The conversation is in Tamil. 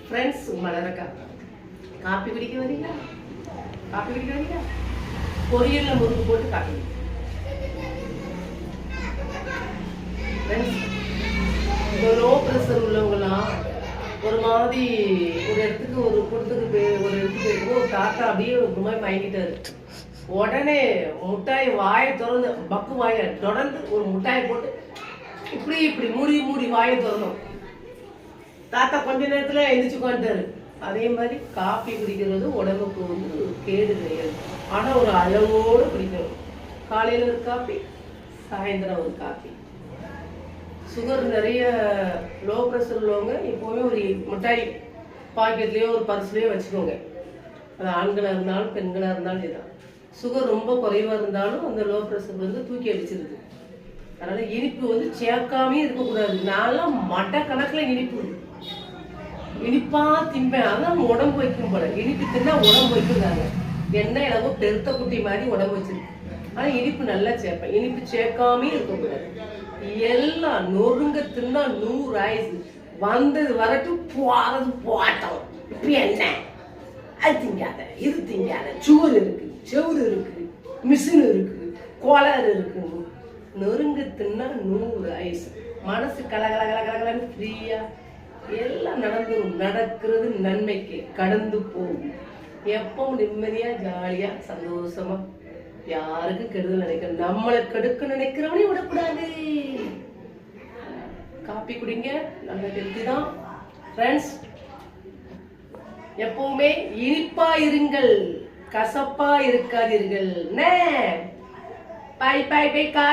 ஃப்ரெண்ட்ஸ் மலரக்கா காப்பி குடிக்க வரீங்களா? காப்பி குடிக்க வரீங்களா? பொரியல்ல முறுக்கு போட்டு காப்பி இந்த லோ ப்ரெஷர் உள்ளவங்கலாம் ஒரு மாதிரி ஒரு இடத்துக்கு ஒரு கூட்டத்துக்கு ஒரு இடத்துக்கு போயிருக்கும். ஒரு தாத்தா அப்படியே ஒரு மாதிரி மயங்கிட்டாரு. உடனே முட்டாய் வாயை திறந்து பக்கு வாயை தொடர்ந்து ஒரு முட்டாயை போட்டு இப்படி இப்படி மூடி மூடி வாயை திறந்தோம். தாத்தா கொஞ்ச நேரத்துல எந்திரிச்சு உட்காந்துட்டாரு. அதே மாதிரி காப்பி குடிக்கிறது உடம்புக்கு வந்து கேடு கிடையாது. ஆனா ஒரு அளவோடு குடிக்கணும். காலையில ஒரு காப்பி, சாயந்தரம் ஒரு காப்பி. சுகர் நிறைய லோ ப்ரெஷர் உள்ளவங்க எப்போவுமே ஒரு மிட்டாய் பாக்கெட்லேயோ ஒரு பர்ஸ்லேயோ வச்சுக்கோங்க. அது ஆண்களாக இருந்தாலும் பெண்களாக இருந்தாலும் இதுதான். சுகர் ரொம்ப குறைவாக இருந்தாலும் அந்த லோ ப்ரெஷர் வந்து தூக்கி அடிச்சிருது. அதனால இனிப்பு வந்து சேர்க்காமே இருக்கக்கூடாது. நான்லாம் மட்ட கணக்கில் இனிப்பா திம்பேன். அதான் உடம்பு வைக்கும் போல. இனிப்பு தின்னா உடம்பு வைக்கிறாங்க. என்ன எனக்கோ பெருத்த குட்டி மாதிரி உடம்பு வச்சிருக்கு. ஆனால் இனிப்பு நல்லா சேர்ப்பேன். இனிப்பு சேர்க்காமே இருக்கக்கூடாது. எல்லாம் நொறுங்க தின்னா 100 ஆயிடுச்சு. வந்தது வரட்டும், போறது போட்டோம். இப்ப என்ன அது திங்காத, இது திங்காத, சுவர் இருக்கு, செவுறு இருக்கு, மிஷின் இருக்கு, கோளாறு இருக்கு. நொறுங்க தின்னா 100 ஆயிடுச்சு. மனசு கலகல கலகலன்னு ஃப்ரீயா எல்லாம் நடக்கிறது நன்மைக்கு. கடந்து போகும். எப்பவும் நிம்மதியா ஜாலியா சந்தோஷமா யாருக்கு கெடுதல் நினைக்கிறோம். நம்மளை கெடுக்க நினைக்கிறவனே விடக்கூடாது. காப்பி குடிங்க, நல்ல ஹெல்த்தி தான். ஃப்ரெண்ட்ஸ் எப்பவுமே இனிப்பா இருங்கள், கசப்பா இருக்காதீர்கள். By by by.